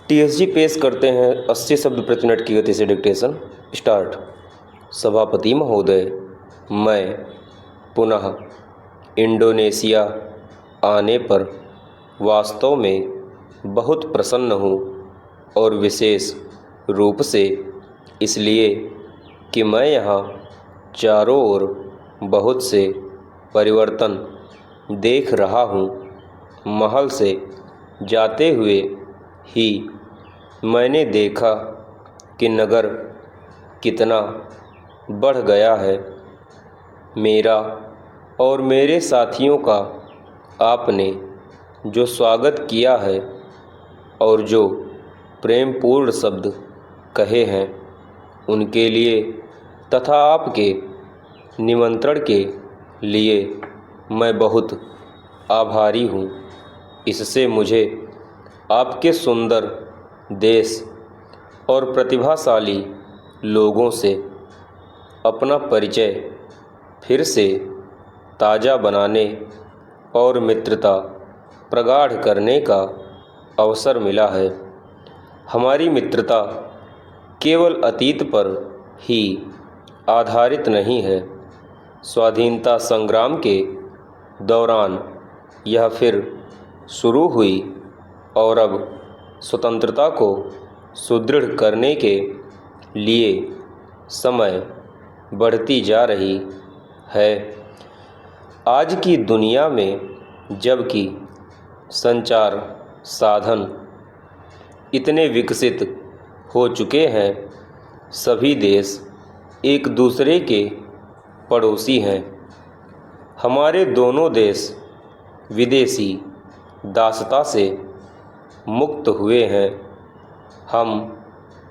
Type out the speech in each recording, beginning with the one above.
TSG पेश करते हैं 80 शब्द प्रति मिनट की गति से डिक्टेशन। स्टार्ट। सभापति महोदय, मैं पुनः इंडोनेशिया आने पर वास्तव में बहुत प्रसन्न हूँ और विशेष रूप से इसलिए कि मैं यहाँ चारों ओर बहुत से परिवर्तन देख रहा हूँ। महल से जाते हुए ही मैंने देखा कि नगर कितना बढ़ गया है। मेरा और मेरे साथियों का आपने जो स्वागत किया है और जो प्रेमपूर्ण शब्द कहे हैं उनके लिए तथा आपके निमंत्रण के लिए मैं बहुत आभारी हूँ। इससे मुझे आपके सुंदर देश और प्रतिभाशाली लोगों से अपना परिचय फिर से ताज़ा बनाने और मित्रता प्रगाढ़ करने का अवसर मिला है। हमारी मित्रता केवल अतीत पर ही आधारित नहीं है। स्वाधीनता संग्राम के दौरान यह फिर शुरू हुई और अब स्वतंत्रता को सुदृढ़ करने के लिए समय बढ़ती जा रही है। आज की दुनिया में जबकि संचार साधन इतने विकसित हो चुके हैं, सभी देश एक दूसरे के पड़ोसी हैं। हमारे दोनों देश विदेशी दासता से मुक्त हुए हैं। हम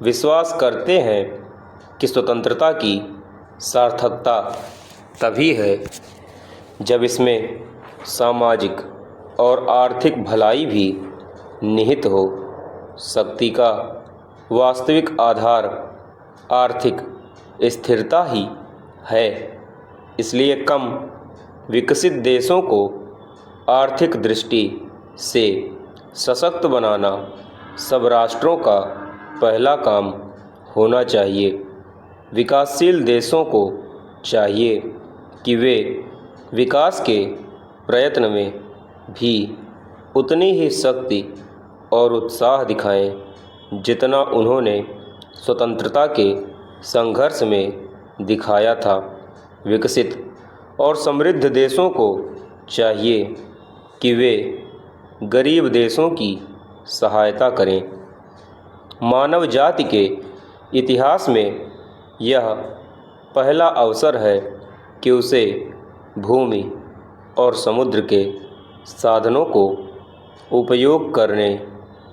विश्वास करते हैं कि स्वतंत्रता की सार्थकता तभी है जब इसमें सामाजिक और आर्थिक भलाई भी निहित हो। शक्ति का वास्तविक आधार आर्थिक स्थिरता ही है। इसलिए कम विकसित देशों को आर्थिक दृष्टि से सशक्त बनाना सब राष्ट्रों का पहला काम होना चाहिए। विकासशील देशों को चाहिए कि वे विकास के प्रयत्न में भी उतनी ही शक्ति और उत्साह दिखाएं जितना उन्होंने स्वतंत्रता के संघर्ष में दिखाया था। विकसित और समृद्ध देशों को चाहिए कि वे गरीब देशों की सहायता करें। मानव जाति के इतिहास में यह पहला अवसर है कि उसे भूमि और समुद्र के साधनों को उपयोग करने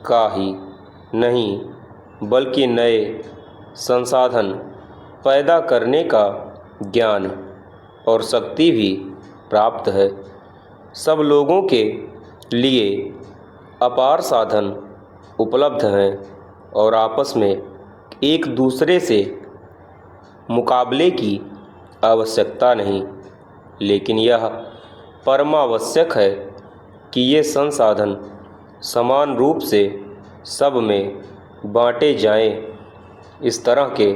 का ही नहीं बल्कि नए संसाधन पैदा करने का ज्ञान और शक्ति भी प्राप्त है। सब लोगों के लिए अपार साधन उपलब्ध हैं और आपस में एक दूसरे से मुकाबले की आवश्यकता नहीं, लेकिन यह परमावश्यक है कि ये संसाधन समान रूप से सब में बांटे जाएं। इस तरह के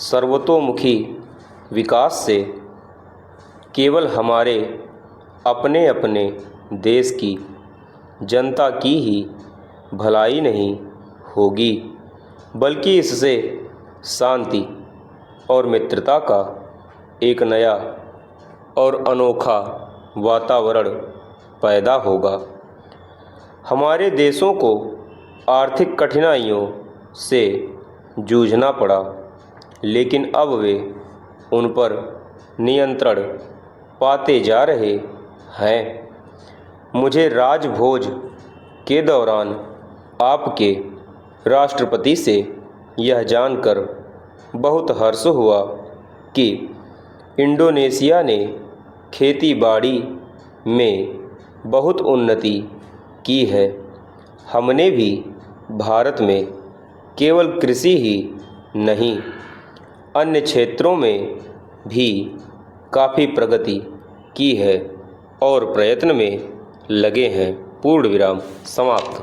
सर्वतोमुखी विकास से केवल हमारे अपने अपने देश की जनता की ही भलाई नहीं होगी, बल्कि इससे शांति और मित्रता का एक नया और अनोखा वातावरण पैदा होगा। हमारे देशों को आर्थिक कठिनाइयों से जूझना पड़ा, लेकिन अब वे उन पर नियंत्रण पाते जा रहे हैं। मुझे राजभोज के दौरान आपके राष्ट्रपति से यह जानकर बहुत हर्ष हुआ कि इंडोनेशिया ने खेती बाड़ी में बहुत उन्नति की है। हमने भी भारत में केवल कृषि ही नहीं, अन्य क्षेत्रों में भी काफ़ी प्रगति की है और प्रयत्न में लगे हैं। पूर्ण विराम समाप्त।